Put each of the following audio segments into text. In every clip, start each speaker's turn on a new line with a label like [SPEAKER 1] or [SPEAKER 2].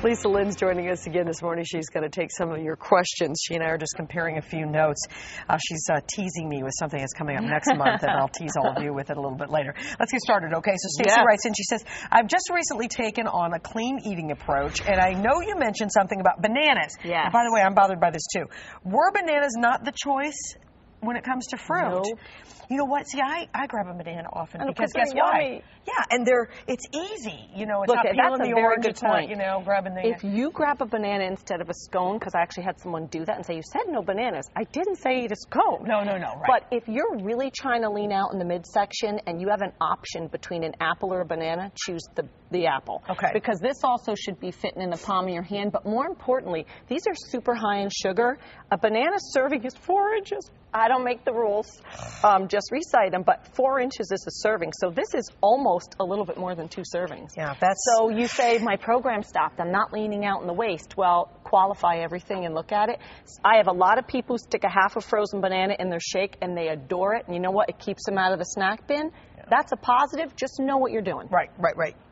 [SPEAKER 1] Lisa Lynn's joining us again this morning. She's going to take some of your questions. She and I are just comparing a few notes. She's teasing me with something that's coming up next month, and I'll tease all of you with it a little bit later. Let's get started, okay? So Stacy writes in, she says, I've just recently taken on a clean eating approach, and I know you mentioned something about bananas.
[SPEAKER 2] Yes.
[SPEAKER 1] And by the way, I'm bothered by this too. Were bananas not the choice when it comes to fruit?
[SPEAKER 2] No.
[SPEAKER 1] You know what? See, I grab a banana often
[SPEAKER 2] and
[SPEAKER 1] because guess why? Yeah, and it's easy. You know, it's
[SPEAKER 2] Look,
[SPEAKER 1] not peeling
[SPEAKER 2] that's a
[SPEAKER 1] the
[SPEAKER 2] very
[SPEAKER 1] orange.
[SPEAKER 2] good
[SPEAKER 1] It's
[SPEAKER 2] point.
[SPEAKER 1] not, you know, grabbing the.
[SPEAKER 2] If you grab a banana instead of a scone, because I actually had someone do that and say, you said no bananas. I didn't say eat a scone.
[SPEAKER 1] No, right.
[SPEAKER 2] But if you're really trying to lean out in the midsection and you have an option between an apple or a banana, choose the apple.
[SPEAKER 1] Okay.
[SPEAKER 2] Because this also should be fitting in the palm of your hand. But more importantly, these are super high in sugar. A banana serving is 4 inches. I don't make the rules, just recite them, but 4 inches is a serving. So this is almost a little bit more than 2 servings.
[SPEAKER 1] Yeah, that's...
[SPEAKER 2] So you say, my program stopped, I'm not leaning out in the waist. Well, qualify everything and look at it. I have a lot of people who stick a half a frozen banana in their shake and they adore it. And you know what? It keeps them out of the snack bin. Yeah. That's a positive. Just know what you're doing.
[SPEAKER 1] Right.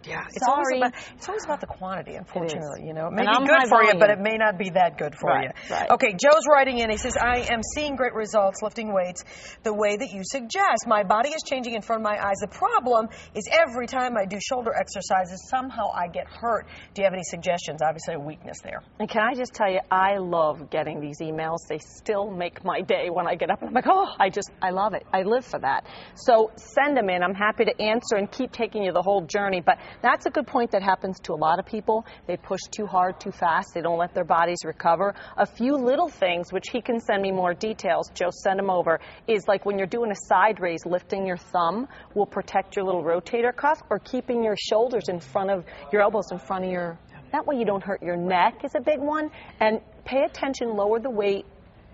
[SPEAKER 1] Yeah, it's always about the quantity, unfortunately. You know, it may be good for you, but it may not be that good for you.
[SPEAKER 2] Right.
[SPEAKER 1] Okay, Joe's writing in. He says, I am seeing great results lifting weights the way that you suggest. My body is changing in front of my eyes. The problem is every time I do shoulder exercises, somehow I get hurt. Do you have any suggestions? Obviously, a weakness there.
[SPEAKER 2] And can I just tell you, I love getting these emails. They still make my day when I get up and I'm like, oh, I love it. I live for that. So send them in. I'm happy to answer and keep taking you the whole journey. But that's a good point that happens to a lot of people. They push too hard, too fast. They don't let their bodies recover. A few little things, which he can send me more details, Joe, send them over, is like when you're doing a side raise, lifting your thumb will protect your little rotator cuff, or keeping your shoulders in front of your elbows in front of your, that way you don't hurt your neck is a big one. And pay attention, lower the weight.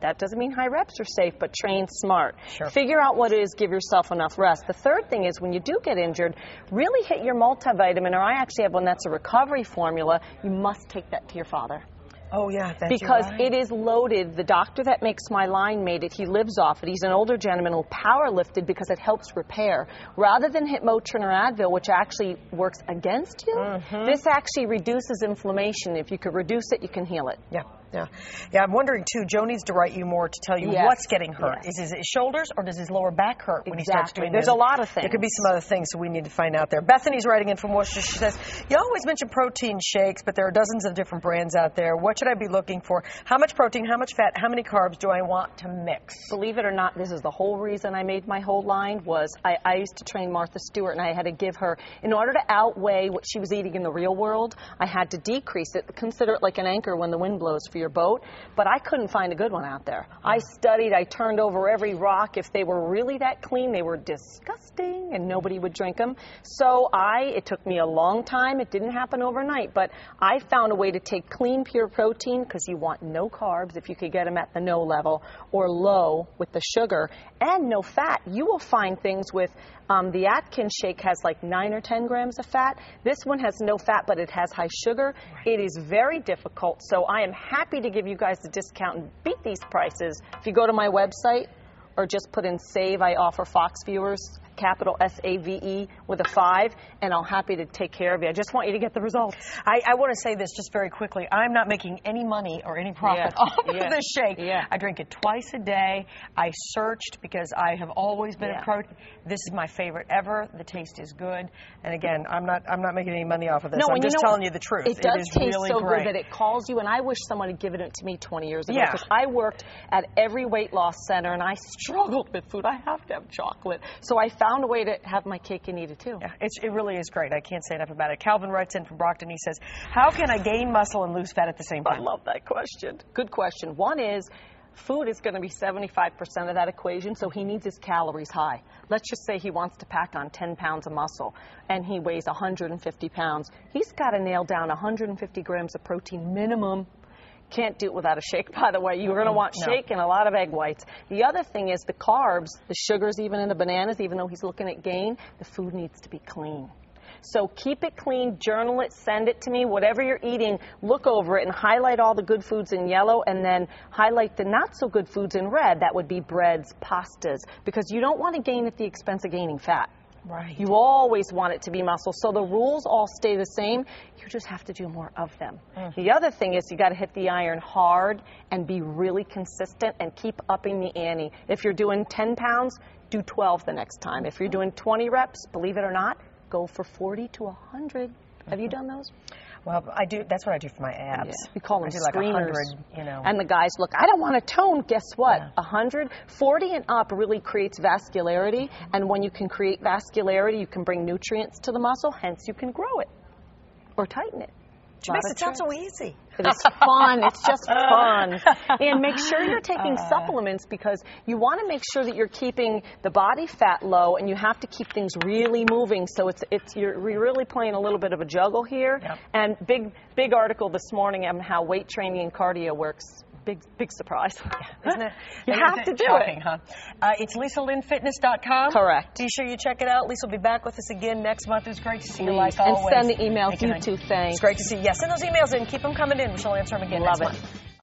[SPEAKER 2] That doesn't mean high reps are safe, but train smart.
[SPEAKER 1] Sure.
[SPEAKER 2] Figure out what it is, give yourself enough rest. The third thing is when you do get injured, really hit your multivitamin, or I actually have one that's a recovery formula. You must take that to your father.
[SPEAKER 1] Oh, yeah.
[SPEAKER 2] Because it is loaded. The doctor that makes my line made it. He lives off it. He's an older gentleman who power lifted because it helps repair. Rather than hit Motrin or Advil, which actually works against you, this actually reduces inflammation. If you could reduce it, you can heal it.
[SPEAKER 1] Yeah, I'm wondering, too, Joe needs to write you more to tell you what's getting hurt. Is his shoulders or does his lower back hurt when he starts doing this?
[SPEAKER 2] There's a lot of things.
[SPEAKER 1] There could be some other things, so we need to find out there. Bethany's writing in from Worcester. She says, you always mention protein shakes, but there are dozens of different brands out there. What should I be looking for? How much protein, how much fat, how many carbs do I want to mix?
[SPEAKER 2] Believe it or not, this is the whole reason I made my whole line was I used to train Martha Stewart, and I had to give her, in order to outweigh what she was eating in the real world, I had to decrease it. Consider it like an anchor when the wind blows for your boat. But I couldn't find a good one out there. I studied, I turned over every rock. If they were really that clean, they were disgusting and nobody would drink them. So it took me a long time. It didn't happen overnight, but I found a way to take clean, pure protein, because you want no carbs if you could get them at the no level, or low with the sugar, and no fat. You will find things with the Atkins shake has like 9 or 10 grams of fat. This one has no fat, but it has high sugar. It is very difficult, so I am happy to give you guys a discount and beat these prices. If you go to my website or just put in SAVE, I offer Fox viewers, capital SAVE with a 5, and I'm happy to take care of you. I just want you to get the results.
[SPEAKER 1] I want to say this just very quickly. I'm not making any money or any profit off of this shake. I drink it twice a day. I searched because I have always been a pro. This is my favorite ever. The taste is good. And again, I'm not making any money off of this. I'm just telling you the truth.
[SPEAKER 2] It does taste
[SPEAKER 1] really
[SPEAKER 2] so
[SPEAKER 1] great.
[SPEAKER 2] good that it calls you, and I wish someone had given it to me 20 years ago, because I worked at every weight loss center and I struggled with food. I have to have chocolate. So I found a way to have my cake and eat it too.
[SPEAKER 1] Yeah, it really is great. I can't say enough about it. Calvin writes in from Brockton. He says, how can I gain muscle and lose fat at the same time?
[SPEAKER 2] I love that question. Good question. One is, food is going to be 75% of that equation, so he needs his calories high. Let's just say he wants to pack on 10 pounds of muscle and he weighs 150 pounds. He's got to nail down 150 grams of protein minimum. Can't do it without a shake, by the way. You're going to want shake and a lot of egg whites. The other thing is the carbs, the sugars even in the bananas, even though he's looking at gain, the food needs to be clean. So keep it clean, journal it, send it to me. Whatever you're eating, look over it and highlight all the good foods in yellow, and then highlight the not so good foods in red. That would be breads, pastas, because you don't want to gain at the expense of gaining fat.
[SPEAKER 1] Right.
[SPEAKER 2] You always want it to be muscle. So the rules all stay the same. You just have to do more of them. The other thing is you got to hit the iron hard and be really consistent and keep upping the ante. If you're doing 10 pounds, do 12 the next time. If you're doing 20 reps, believe it or not, go for 40 to 100. Have you done those?
[SPEAKER 1] Well, I do. That's what I do for my abs.
[SPEAKER 2] Yeah. We call them
[SPEAKER 1] screamers.
[SPEAKER 2] screamers.
[SPEAKER 1] You know.
[SPEAKER 2] And the guys, look, I don't want to tone. Guess what? 100, 40 and up really creates vascularity. And when you can create vascularity, you can bring nutrients to the muscle. Hence, you can grow it or tighten it.
[SPEAKER 1] She makes it sound so easy.
[SPEAKER 2] It is fun. It's just fun. And make sure you're taking supplements because you want to make sure that you're keeping the body fat low, and you have to keep things really moving. So you're really playing a little bit of a juggle here.
[SPEAKER 1] Yep.
[SPEAKER 2] And big article this morning on how weight training and cardio works. Big surprise.
[SPEAKER 1] Isn't it?
[SPEAKER 2] You have to do
[SPEAKER 1] shocking,
[SPEAKER 2] it.
[SPEAKER 1] Huh? It's LisaLynnFitness.com.
[SPEAKER 2] Correct.
[SPEAKER 1] Be sure you check it out. Lisa will be back with us again next month. It was great to see you,
[SPEAKER 2] Please.
[SPEAKER 1] like always.
[SPEAKER 2] And send the emails. You too, thanks.
[SPEAKER 1] It's great to see you. Yeah, send those emails in. Keep them coming in. We shall answer them again
[SPEAKER 2] Love
[SPEAKER 1] next
[SPEAKER 2] it.
[SPEAKER 1] month.